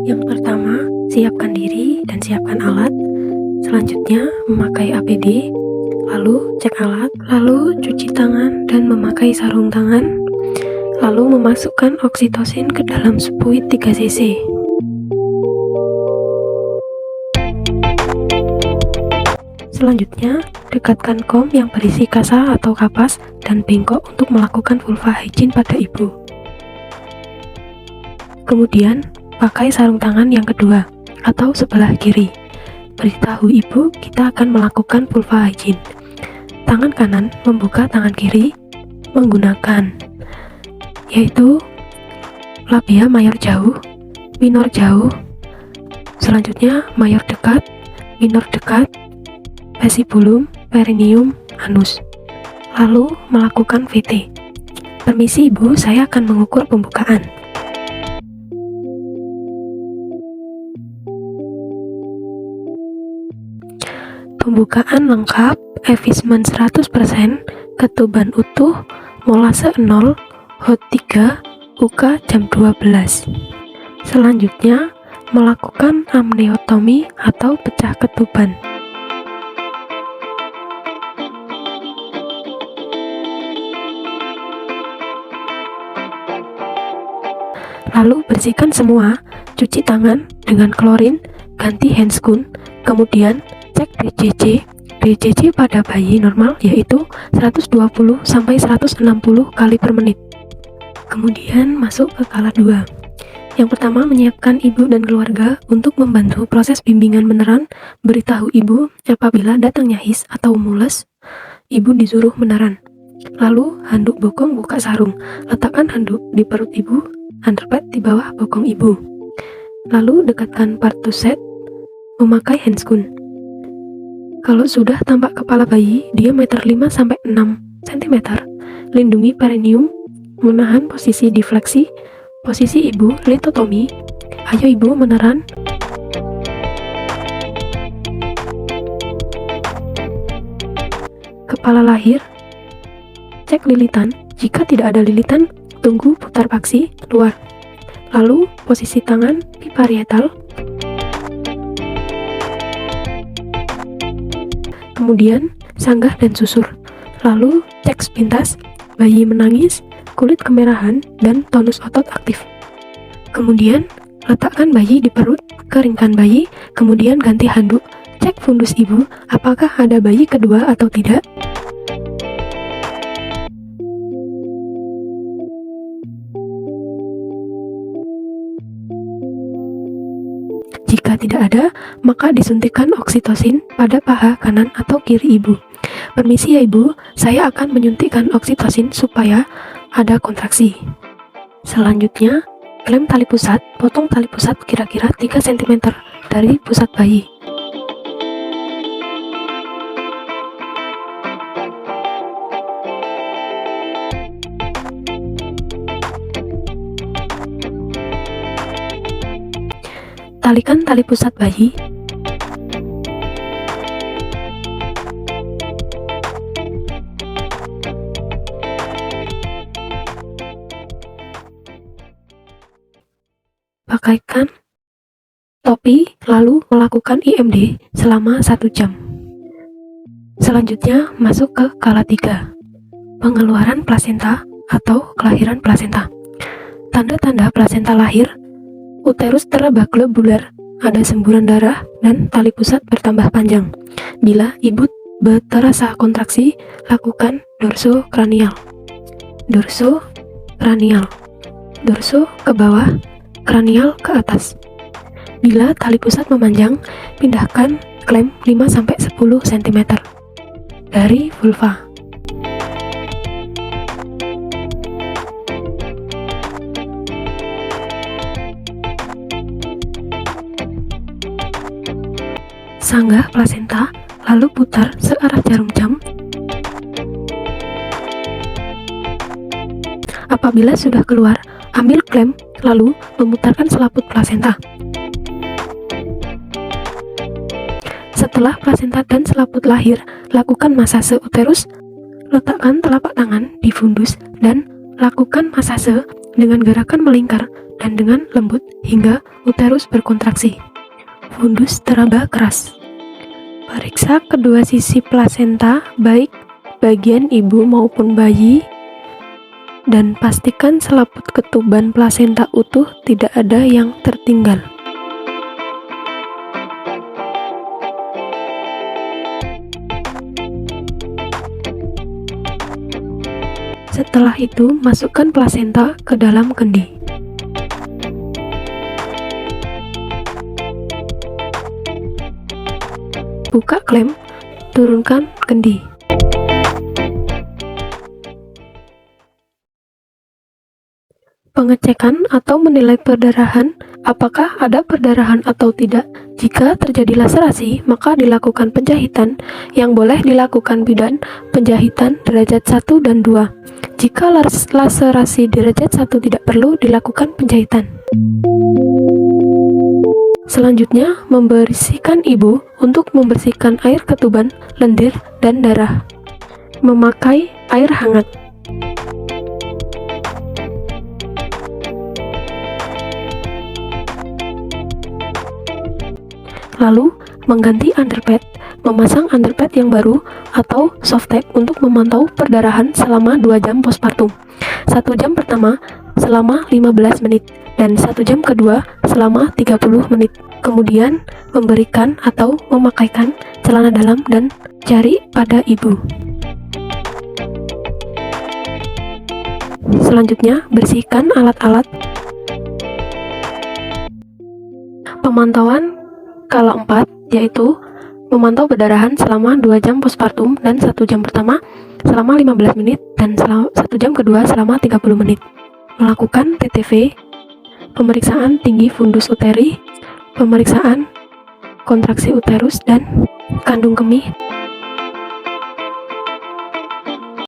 Yang pertama, siapkan diri dan siapkan alat. Selanjutnya, memakai APD, lalu cek alat, lalu cuci tangan dan memakai sarung tangan, lalu memasukkan oksitosin ke dalam spuit 3 cc. Selanjutnya, dekatkan kom yang berisi kasa atau kapas dan bengkok untuk melakukan vulva hygiene pada ibu. Kemudian, pakai sarung tangan yang kedua atau sebelah kiri. Beritahu ibu kita akan melakukan vulva hygiene. Tangan kanan membuka tangan kiri menggunakan yaitu labia mayor jauh, minor jauh, selanjutnya mayor dekat, minor dekat, vesibulum, perineum, anus. Lalu melakukan VT. Permisi ibu, saya akan mengukur pembukaan. Pembukaan lengkap, efismen 100%, ketuban utuh, molase 0, HOT 3, UK jam 12. Selanjutnya, melakukan amniotomi atau pecah ketuban. Lalu bersihkan semua, cuci tangan dengan klorin, ganti handscoon, kemudian cek DCC pada bayi normal yaitu 120 sampai 160 kali per menit. Kemudian masuk ke kala 2. Yang pertama, menyiapkan ibu dan keluarga untuk membantu proses bimbingan meneran. Beritahu ibu apabila datangnya his atau mules, ibu disuruh meneran. Lalu handuk bokong buka sarung, letakkan handuk di perut ibu, underpad di bawah bokong ibu. Lalu dekatkan part to set, memakai handscoon. Kalau sudah tampak kepala bayi diameter 5-6 cm, lindungi perineum, menahan posisi defleksi, posisi ibu litotomi. Ayo ibu meneran. Kepala lahir, cek lilitan. Jika tidak ada lilitan, tunggu putar paksi luar. Lalu posisi tangan di parietal. Kemudian sanggah dan susur. Lalu cek sepintas, bayi menangis, kulit kemerahan, dan tonus otot aktif. Kemudian letakkan bayi di perut, keringkan bayi, kemudian ganti handuk. Cek fundus ibu, apakah ada bayi kedua atau tidak. Jika tidak ada, maka disuntikkan oksitosin pada paha kanan atau kiri ibu. Permisi ya ibu, saya akan menyuntikkan oksitosin supaya ada kontraksi. Selanjutnya, klem tali pusat, potong tali pusat kira-kira 3 cm dari pusat bayi. Talikan tali pusat bayi. Pakaikan topi, lalu melakukan IMD selama 1 jam. Selanjutnya masuk ke kala 3. Pengeluaran plasenta atau kelahiran plasenta. Tanda-tanda plasenta lahir: uterus terabaklobular, ada semburan darah, dan tali pusat bertambah panjang. Bila ibu terasa kontraksi, lakukan dorsokranial. Dorsokranial. Dorso ke bawah, kranial ke atas. Bila tali pusat memanjang, pindahkan klem 5-10 cm dari vulva. Sanggah plasenta, lalu putar searah jarum jam. Apabila sudah keluar, ambil klem, lalu memutarkan selaput plasenta. Setelah plasenta dan selaput lahir, lakukan masase uterus. Letakkan telapak tangan di fundus dan lakukan masase dengan gerakan melingkar dan dengan lembut hingga uterus berkontraksi. Fundus teraba keras. Periksa kedua sisi plasenta, baik bagian ibu maupun bayi, dan pastikan selaput ketuban plasenta utuh, tidak ada yang tertinggal. Setelah itu, masukkan plasenta ke dalam kendi. Buka klem, turunkan kendi. Pengecekan atau menilai perdarahan, apakah ada perdarahan atau tidak. Jika terjadi laserasi, maka dilakukan penjahitan, yang boleh dilakukan bidan penjahitan derajat 1 dan 2. Jika laserasi derajat 1 tidak perlu dilakukan penjahitan. Selanjutnya, membersihkan ibu untuk membersihkan air ketuban, lendir, dan darah. Memakai air hangat. Lalu, mengganti underpad, memasang underpad yang baru atau soft tape untuk memantau perdarahan selama 2 jam postpartum. 1 jam pertama selama 15 menit dan 1 jam kedua selama 30 menit. Kemudian, memberikan atau memakaikan celana dalam dan jari pada ibu. Selanjutnya, bersihkan alat-alat. Pemantauan skala 4, yaitu memantau perdarahan selama 2 jam postpartum dan 1 jam pertama selama 15 menit dan 1 jam kedua selama 30 menit. Melakukan TTV, pemeriksaan tinggi fundus uteri, pemeriksaan kontraksi uterus dan kandung kemih.